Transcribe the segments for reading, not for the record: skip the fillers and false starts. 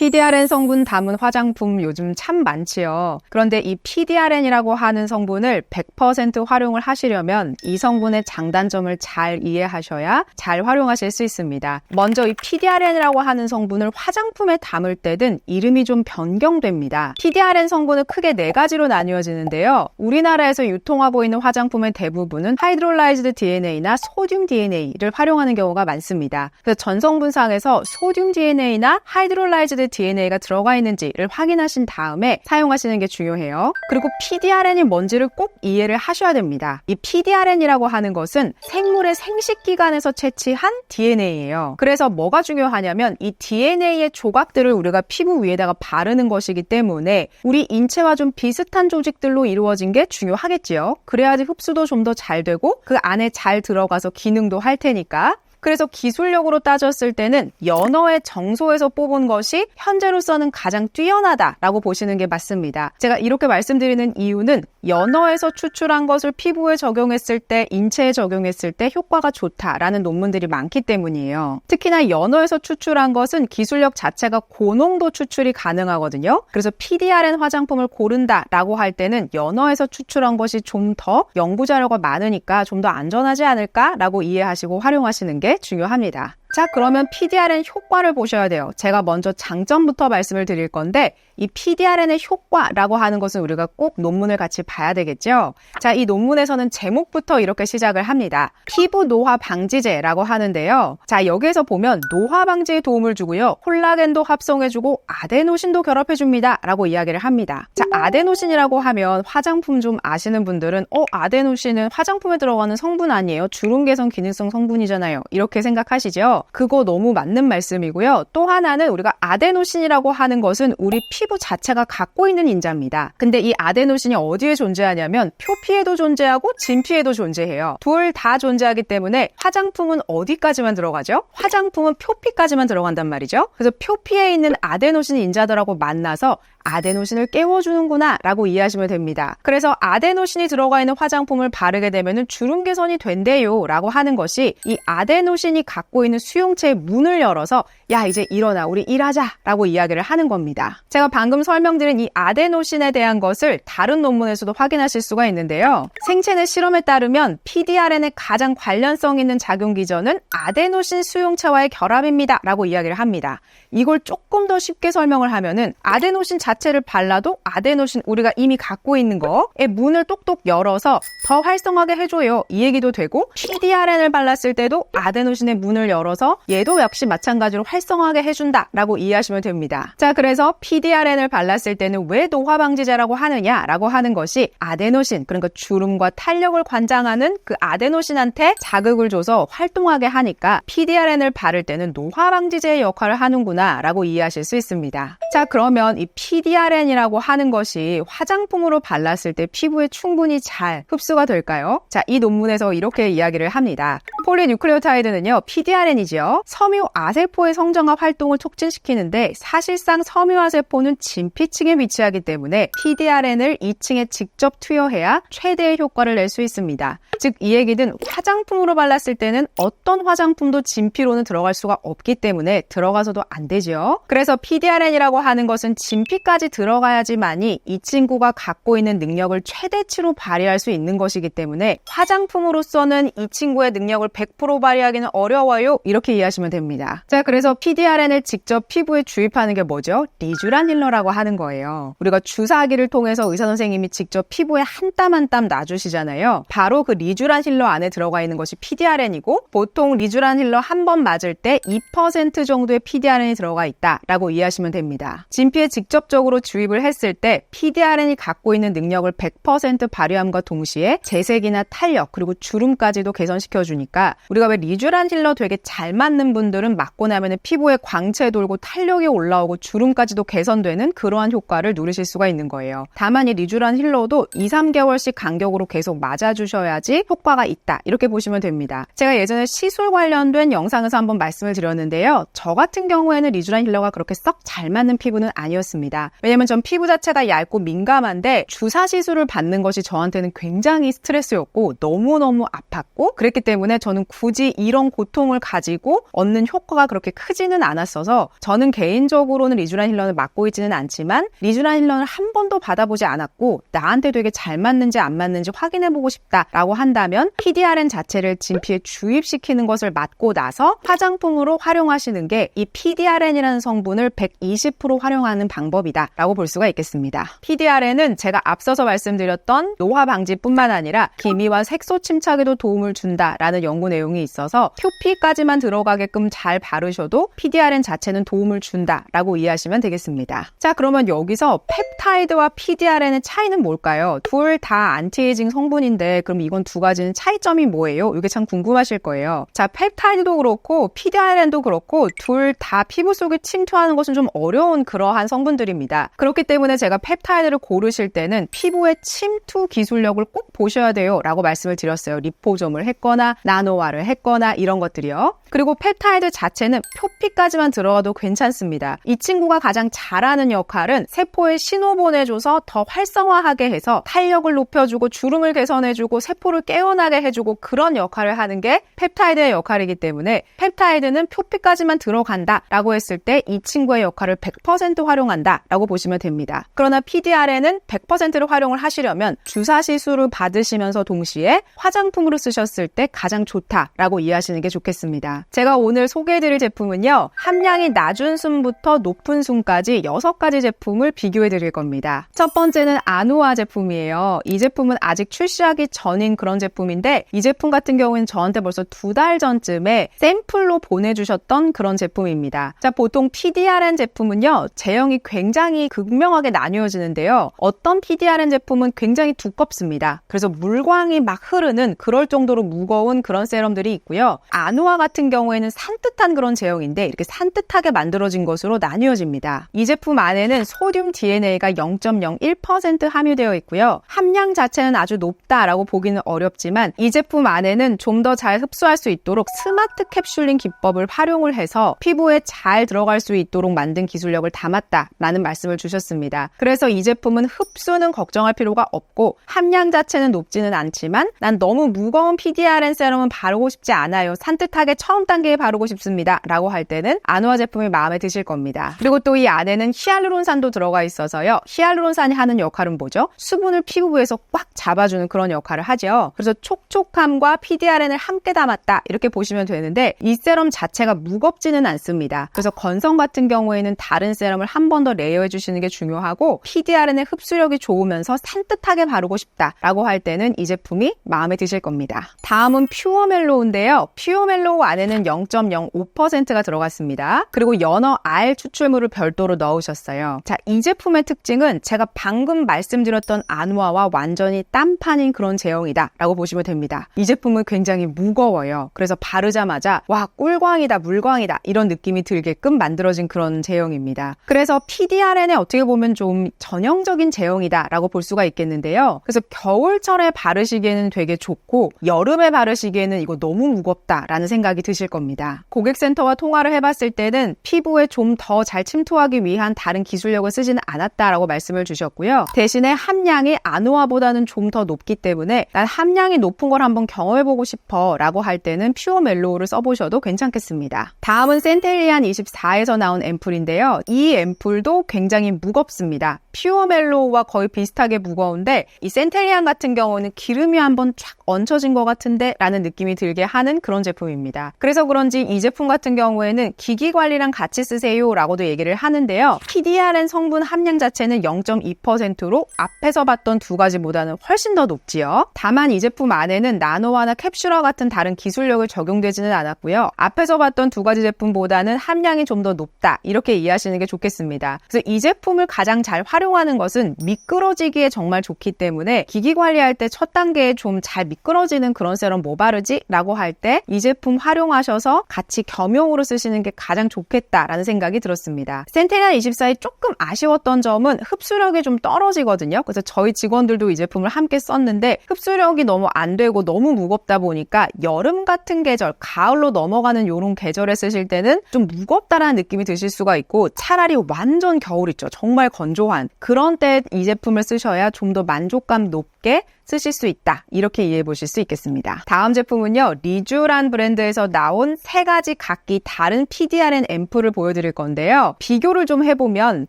PDRN 성분 담은 화장품 요즘 참 많지요. 그런데 이 PDRN이라고 하는 성분을 100% 활용을 하시려면 이 성분의 장단점을 잘 이해하셔야 잘 활용하실 수 있습니다. 먼저 이 PDRN이라고 하는 성분을 화장품에 담을 때는 이름이 좀 변경됩니다. PDRN 성분은 크게 4가지로 나뉘어지는데요. 우리나라에서 유통하고 있는 화장품의 대부분은 하이드롤라이즈드 DNA나 소듐 DNA를 활용하는 경우가 많습니다. 그래서 전성분상에서 소듐 DNA나 하이드롤라이즈드 DNA가 들어가 있는지를 확인하신 다음에 사용하시는 게 중요해요. 그리고 PDRN이 뭔지를 꼭 이해를 하셔야 됩니다. 이 PDRN이라고 하는 것은 생물의 생식기관에서 채취한 DNA예요. 그래서 뭐가 중요하냐면 이 DNA의 조각들을 우리가 피부 위에다가 바르는 것이기 때문에 우리 인체와 좀 비슷한 조직들로 이루어진 게 중요하겠지요. 그래야지 흡수도 좀 더 잘 되고 그 안에 잘 들어가서 기능도 할 테니까. 그래서 기술력으로 따졌을 때는 연어의 정소에서 뽑은 것이 현재로서는 가장 뛰어나다라고 보시는 게 맞습니다. 제가 이렇게 말씀드리는 이유는 연어에서 추출한 것을 피부에 적용했을 때, 인체에 적용했을 때 효과가 좋다라는 논문들이 많기 때문이에요. 특히나 연어에서 추출한 것은 기술력 자체가 고농도 추출이 가능하거든요. 그래서 PDRN 화장품을 고른다라고 할 때는 연어에서 추출한 것이 좀 더 연구 자료가 많으니까 좀 더 안전하지 않을까라고 이해하시고 활용하시는 게 중요합니다. 자, 그러면 PDRN 효과를 보셔야 돼요. 제가 먼저 장점부터 말씀을 드릴 건데 이 PDRN의 효과라고 하는 것은 우리가 꼭 논문을 같이 봐야 되겠죠? 자, 이 논문에서는 제목부터 이렇게 시작을 합니다. 피부 노화 방지제라고 하는데요. 자, 여기에서 보면 노화 방지에 도움을 주고요. 콜라겐도 합성해주고 아데노신도 결합해줍니다. 라고 이야기를 합니다. 자, 아데노신이라고 하면 화장품 좀 아시는 분들은 아데노신은 화장품에 들어가는 성분 아니에요? 주름 개선 기능성 성분이잖아요. 이렇게 생각하시죠? 그거 너무 맞는 말씀이고요. 또 하나는 우리가 아데노신이라고 하는 것은 우리 피부 자체가 갖고 있는 인자입니다. 근데 이 아데노신이 어디에 존재하냐면 표피에도 존재하고 진피에도 존재해요. 둘 다 존재하기 때문에 화장품은 어디까지만 들어가죠? 화장품은 표피까지만 들어간단 말이죠. 그래서 표피에 있는 아데노신 인자들하고 만나서 아데노신을 깨워주는구나 라고 이해하시면 됩니다. 그래서 아데노신이 들어가 있는 화장품을 바르게 되면 주름 개선이 된대요 라고 하는 것이 이 아데노신이 갖고 있는 수용체의 문을 열어서 야, 이제 일어나 우리 일하자 라고 이야기를 하는 겁니다. 제가 방금 설명드린 이 아데노신에 대한 것을 다른 논문에서도 확인하실 수가 있는데요. 생체내 실험에 따르면 PDRN의 가장 관련성 있는 작용 기전은 아데노신 수용체와의 결합입니다 라고 이야기를 합니다. 이걸 조금 더 쉽게 설명을 하면은 아데노신 자체를 발라도 아데노신 우리가 이미 갖고 있는 거의 문을 똑똑 열어서 더 활성하게 해줘요. 이 얘기도 되고 PDRN을 발랐을 때도 아데노신의 문을 열어서 얘도 역시 마찬가지로 활성하게 해준다 라고 이해하시면 됩니다. 자, 그래서 PDRN을 발랐을 때는 왜 노화 방지제라고 하느냐라고 하는 것이 아데노신, 그러니까 주름과 탄력을 관장하는 그 아데노신한테 자극을 줘서 활동하게 하니까 PDRN을 바를 때는 노화 방지제의 역할을 하는구나 라고 이해하실 수 있습니다. 자, 그러면 이 PDRN이라고 하는 것이 화장품으로 발랐을 때 피부에 충분히 잘 흡수가 될까요? 자, 이 논문에서 이렇게 이야기를 합니다. 폴리뉴클레오타이드는요, PDRN이죠. 섬유아세포의 성장합 활동을 촉진시키는데 사실상 섬유아세포는 진피층에 위치하기 때문에 PDRN을 2층에 직접 투여해야 최대의 효과를 낼 수 있습니다. 즉, 이 얘기는 화장품으로 발랐을 때는 어떤 화장품도 진피로는 들어갈 수가 없기 때문에 들어가서도 안 되죠. 그래서 PDRN이라고 하는 것은 진피까지 들어가야지만이 이 친구가 갖고 있는 능력을 최대치로 발휘할 수 있는 것이기 때문에 화장품으로서는 이 친구의 능력을 100% 발휘하기는 어려워요. 이렇게 이해하시면 됩니다. 자, 그래서 PDRN을 직접 피부에 주입하는 게 뭐죠? 리쥬란 힐러라고 하는 거예요. 우리가 주사기를 통해서 의사 선생님이 직접 피부에 한 땀 한 땀 놔주시잖아요. 바로 그 리쥬란 힐러 안에 들어가 있는 것이 PDRN이고 보통 리쥬란 힐러 한 번 맞을 때 2% 정도의 PDRN이 들어가 있다라고 이해하시면 됩니다. 진피에 직접적으로 주입을 했을 때 PDRN이 갖고 있는 능력을 100% 발휘함과 동시에 재색이나 탄력 그리고 주름까지도 개선시켜주니까 우리가 왜 리쥬란 힐러 되게 잘 맞는 분들은 맞고 나면 피부에 광채 돌고 탄력이 올라오고 주름까지도 개선되는 그러한 효과를 누리실 수가 있는 거예요. 다만 이 리쥬란 힐러도 2-3개월씩 간격으로 계속 맞아주셔야지 효과가 있다 이렇게 보시면 됩니다. 제가 예전에 시술 관련된 영상에서 한번 말씀을 드렸는데요. 저 같은 경우에는 리쥬란 힐러가 그렇게 썩 잘 맞는 하는 피부는 아니었습니다. 왜냐면 전 피부 자체가 얇고 민감한데 주사 시술을 받는 것이 저한테는 굉장히 스트레스였고 너무너무 아팠고 그랬기 때문에 저는 굳이 이런 고통을 가지고 얻는 효과가 그렇게 크지는 않았어서 저는 개인적으로는 리쥬란 힐러를 맞고 있지는 않지만 리쥬란 힐러를 한 번도 받아보지 않았고 나한테 되게 잘 맞는지 안 맞는지 확인해보고 싶다라고 한다면 PDRN 자체를 진피에 주입시키는 것을 맞고 나서 화장품으로 활용하시는 게 이 PDRN이라는 성분을 120% 활용하는 방법이다 라고 볼 수가 있겠습니다. PDRN은 제가 앞서서 말씀드렸던 노화 방지뿐만 아니라 기미와 색소 침착에도 도움을 준다라는 연구 내용이 있어서 표피까지만 들어가게끔 잘 바르셔도 PDRN 자체는 도움을 준다라고 이해하시면 되겠습니다. 자, 그러면 여기서 펩타이드와 PDRN의 차이는 뭘까요? 둘 다 안티에이징 성분인데 그럼 이건 두 가지는 차이점이 뭐예요? 이게 참 궁금하실 거예요. 자, 펩타이드도 그렇고 PDRN도 그렇고 둘 다 피부 속에 침투하는 것은 좀 어려운 그러한 성분들입니다. 그렇기 때문에 제가 펩타이드를 고르실 때는 피부의 침투 기술력을 꼭 보셔야 돼요 라고 말씀을 드렸어요. 리포점을 했거나 나노화를 했거나 이런 것들이요. 그리고 펩타이드 자체는 표피까지만 들어가도 괜찮습니다. 이 친구가 가장 잘하는 역할은 세포에 신호 보내줘서 더 활성화하게 해서 탄력을 높여주고 주름을 개선해주고 세포를 깨어나게 해주고 그런 역할을 하는 게 펩타이드의 역할이기 때문에 펩타이드는 표피까지만 들어간다 라고 했을 때 이 친구의 역할을 100% 활용한다 라고 보시면 됩니다. 그러나 PDRN은 100%를 활용을 하시려면 주사 시술을 받으시면서 동시에 화장품으로 쓰셨을 때 가장 좋다라고 이해하시는 게 좋겠습니다. 제가 오늘 소개해드릴 제품은요. 함량이 낮은 순부터 높은 순까지 6가지 제품을 비교해드릴 겁니다. 첫 번째는 아누아 제품이에요. 이 제품은 아직 출시하기 전인 그런 제품인데 이 제품 같은 경우에는 저한테 벌써 2달 전쯤에 샘플로 보내주셨던 그런 제품입니다. 자, 보통 PDRN 제품은요. 제형이 굉장히 극명하게 나뉘어지는데요. 어떤 PDRN 제품은 굉장히 두껍습니다. 그래서 물광이 막 흐르는 그럴 정도로 무거운 그런 세럼들이 있고요. 아누아 같은 경우에는 산뜻한 그런 제형인데 이렇게 산뜻하게 만들어진 것으로 나뉘어집니다. 이 제품 안에는 소듐 DNA가 0.01% 함유되어 있고요. 함량 자체는 아주 높다라고 보기는 어렵지만 이 제품 안에는 좀 더 잘 흡수할 수 있도록 스마트 캡슐링 기법을 활용을 해서 피부에 잘 들어갈 수 있도록 만든 기술력을 담았다라는 말씀을 주셨습니다. 그래서 이 제품은 흡수는 걱정할 필요가 없고 함량 자체는 높지는 않지만 난 너무 무거운 PDRN 세럼은 바르고 싶지 않아요. 산뜻하게 처음 단계에 바르고 싶습니다. 라고 할 때는 아누아 제품이 마음에 드실 겁니다. 그리고 또 이 안에는 히알루론산도 들어가 있어서요. 히알루론산이 하는 역할은 뭐죠? 수분을 피부에서 꽉 잡아주는 그런 역할을 하죠. 그래서 촉촉함과 PDRN을 함께 담았다. 이렇게 보시면 되는데 이 세럼 자체가 무겁지는 않습니다. 그래서 건성 같은 경우에는 다른 세럼을 한 번 더 레이어해 주시는 게 중요하고 PDRN의 흡수력이 좋으면서 산뜻하게 바르고 싶다라고 할 때는 이 제품이 마음에 드실 겁니다. 다음은 퓨어멜로우인데요. 퓨어멜로우 안에는 0.05%가 들어갔습니다. 그리고 연어 알 추출물을 별도로 넣으셨어요. 자, 이 제품의 특징은 제가 방금 말씀드렸던 아누아와 완전히 딴판인 그런 제형이다 라고 보시면 됩니다. 이 제품은 굉장히 무거워요. 그래서 바르자마자 와, 꿀광이다, 물광이다 이런 느낌이 들게끔 만들어진 그런 제형입니다. 그래서 PDRN에 어떻게 보면 좀 전형적인 제형이다 라고 볼 수가 있겠는데요. 그래서 겨울철에 바르시기에는 되게 좋고 여름에 바르시기에는 이거 너무 무겁다라는 생각이 드실 겁니다. 고객센터와 통화를 해봤을 때는 피부에 좀 더 잘 침투하기 위한 다른 기술력을 쓰지는 않았다라고 말씀을 주셨고요. 대신에 함량이 아누아보다는 좀 더 높기 때문에 난 함량이 높은 걸 한번 경험해보고 싶어 라고 할 때는 퓨어멜로우를 써보셔도 괜찮겠습니다. 다음은 센텔리안 24에서 나온 앰플인데요. 이 앰플도 굉장히 무겁습니다. 퓨어멜로우와 거의 비슷하게 무거운데 이 센텔리안 같은 경우는 기름이 한번 쫙 얹혀진 것 같은데 라는 느낌이 들게 하는 그런 제품입니다. 그래서 그런지 이 제품 같은 경우에는 기기 관리랑 같이 쓰세요 라고도 얘기를 하는데요. PDRN 성분 함량 자체는 0.2%로 앞에서 봤던 두 가지보다는 훨씬 더 높지요. 다만 이 제품 안에는 나노화나 캡슐화 같은 다른 기술력을 적용되지는 않았고요. 앞에서 봤던 두 가지 제품보다는 함량이 좀 더 높다 이렇게 이해하시는 게 좋겠습니다. 그래서 이 제품을 가장 잘 활용하는 것은 미끄러지기에 정말 좋기 때문에 기기 관리할 때 첫 단계에 좀 잘 미끄러지는 그런 세럼 뭐 바르지? 라고 할 때 이 제품 활용하셔서 같이 겸용으로 쓰시는 게 가장 좋겠다라는 생각이 들었습니다. 센텔리안 24에 조금 아쉬웠던 점은 흡수력이 좀 떨어지거든요. 그래서 저희 직원들도 이 제품을 함께 썼는데 흡수력이 너무 안 되고 너무 무겁다 보니까 여름 같은 계절, 가을로 넘어가는 이런 계절에 쓰실 때는 좀 무겁다라는 느낌이 드실 수가 있고 차라리 완전 겨울 있죠. 정말 건조한 그런 때 이 제품을 쓰셔야 좀 더 만족감 높게 쓰실 수 있다. 이렇게 이해해 보실 수 있겠습니다. 다음 제품은요. 리쥬란 브랜드에서 나온 3가지 각기 다른 PDRN 앰플을 보여드릴 건데요. 비교를 좀 해보면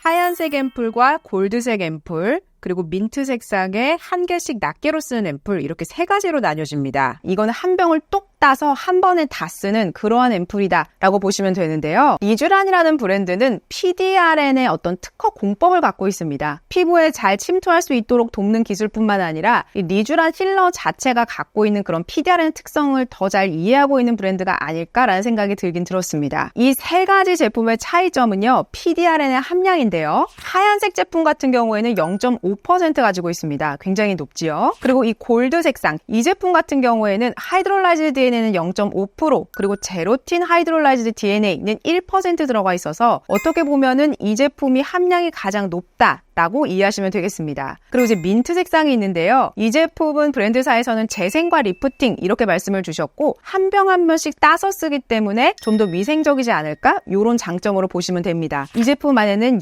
하얀색 앰플과 골드색 앰플 그리고 민트 색상의 1개씩 낱개로 쓰는 앰플 이렇게 3가지로 나뉘어집니다. 이거는 한 병을 똑 따서 한 번에 다 쓰는 그러한 앰플이다 라고 보시면 되는데요. 리쥬란이라는 브랜드는 PDRN의 어떤 특허 공법을 갖고 있습니다. 피부에 잘 침투할 수 있도록 돕는 기술뿐만 아니라 이 리쥬란 필러 자체가 갖고 있는 그런 PDRN 특성을 더 잘 이해하고 있는 브랜드가 아닐까라는 생각이 들긴 들었습니다. 이 3가지 제품의 차이점은요. PDRN의 함량인데요. 하얀색 제품 같은 경우에는 0.5% 가지고 있습니다. 굉장히 높지요. 그리고 이 골드 색상, 이 제품 같은 경우에는 하이드롤라이즈드 DNA는 0.5% 그리고 제로틴 하이드롤라이즈드 DNA는 1% 들어가 있어서 어떻게 보면은 이 제품이 함량이 가장 높다 라고 이해하시면 되겠습니다. 그리고 이제 민트 색상이 있는데요. 이 제품은 브랜드사에서는 재생과 리프팅 이렇게 말씀을 주셨고 한 병 한 병씩 따서 쓰기 때문에 좀 더 위생적이지 않을까? 이런 장점으로 보시면 됩니다. 이 제품 안에는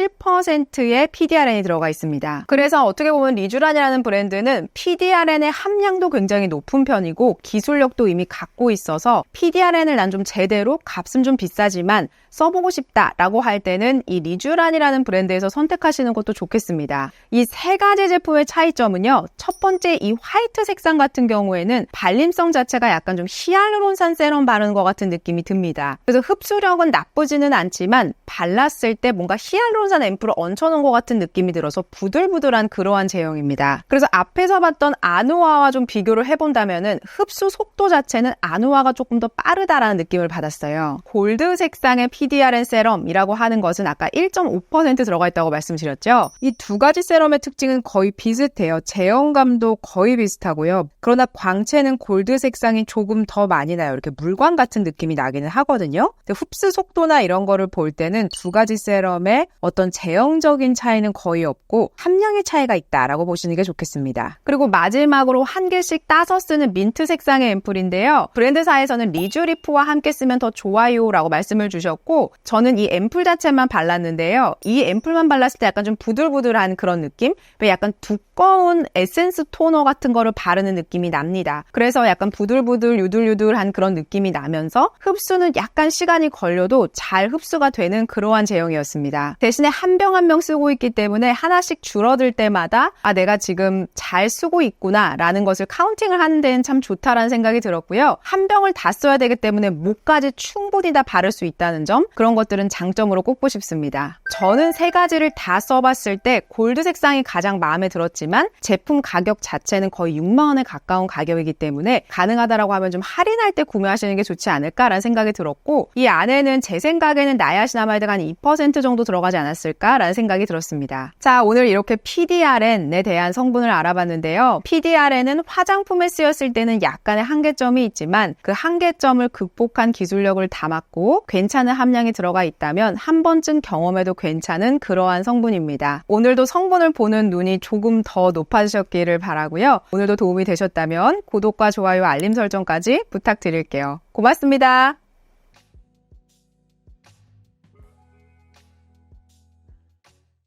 0.7%의 PDRN이 들어가 있습니다. 그래서 어떻게 보면 리쥬란이라는 브랜드는 PDRN의 함량도 굉장히 높은 편이고 기술력도 이미 갖고 있어서 PDRN을 난 좀 제대로 값은 좀 비싸지만 써보고 싶다라고 할 때는 이 리쥬란이라는 브랜드에서 선택하시는 것도 좋겠습니다. 이 3가지 제품의 차이점은요. 첫 번째 이 화이트 색상 같은 경우에는 발림성 자체가 약간 좀 히알루론산 세럼 바르는 것 같은 느낌이 듭니다. 그래서 흡수력은 나쁘지는 않지만 발랐을 때 뭔가 히알루론산 앰플을 얹혀놓은 것 같은 느낌이 들어서 부들부들한 그러한 제형입니다. 그래서 앞에서 봤던 아누아와 좀 비교를 해본다면은 흡수 속도 자체는 아누아가 조금 더 빠르다라는 느낌을 받았어요. 골드 색상의 PDRN 세럼이라고 하는 것은 아까 1.5% 들어가 있다고 말씀드렸죠. 이 2가지 세럼의 특징은 거의 비슷해요. 제형감도 거의 비슷하고요. 그러나 광채는 골드 색상이 조금 더 많이 나요. 이렇게 물광 같은 느낌이 나기는 하거든요. 근데 흡수 속도나 이런 거를 볼 때는 2가지 세럼의 어떤 제형적인 차이는 거의 없고 함량의 차이가 있다라고 보시는 게 좋겠습니다. 그리고 마지막으로 1개씩 따서 쓰는 민트 색상의 앰플인데요. 브랜드사에서는 리쥬리프와 함께 쓰면 더 좋아요 라고 말씀을 주셨고 저는 이 앰플 자체만 발랐는데요. 이 앰플만 발랐을 때 약간 좀 부들부들한 그런 느낌? 왜 약간 두꺼운 에센스 토너 같은 거를 바르는 느낌이 납니다. 그래서 약간 부들부들 유들유들한 그런 느낌이 나면서 흡수는 약간 시간이 걸려도 잘 흡수가 되는 그러한 제형이었습니다. 대신에 한 병 한 병 쓰고 있기 때문에 하나씩 줄어들 때마다 아 내가 지금 잘 쓰고 있구나 라는 것을 카운팅을 하는 데는 참 좋다라는 생각이 들었고요. 한 병을 다 써야 되기 때문에 목까지 충분히 다 바를 수 있다는 점 그런 것들은 장점으로 꼽고 싶습니다. 저는 3가지를 다 써봤을 때 골드 색상이 가장 마음에 들었지만 제품 가격 자체는 거의 6만 원에 가까운 가격이기 때문에 가능하다라고 하면 좀 할인할 때 구매하시는 게 좋지 않을까라는 생각이 들었고 이 안에는 제 생각에는 나이아시나마이드가 한 2% 정도 들어가지 않았을까라는 생각이 들었습니다. 자, 오늘 이렇게 PDRN에 대한 성분을 알아봤는데요. PDRN은 화장품에 쓰였을 때는 약간의 한계점이 있지만 그 한계점을 극복한 기술력을 담았고 괜찮은 함량이 들어가 있다면 한 번쯤 경험해도 괜찮은 그러한 성분입니다. 오늘도 성분을 보는 눈이 조금 더 높아지셨기를 바라고요. 오늘도 도움이 되셨다면 구독과 좋아요, 알림 설정까지 부탁드릴게요. 고맙습니다.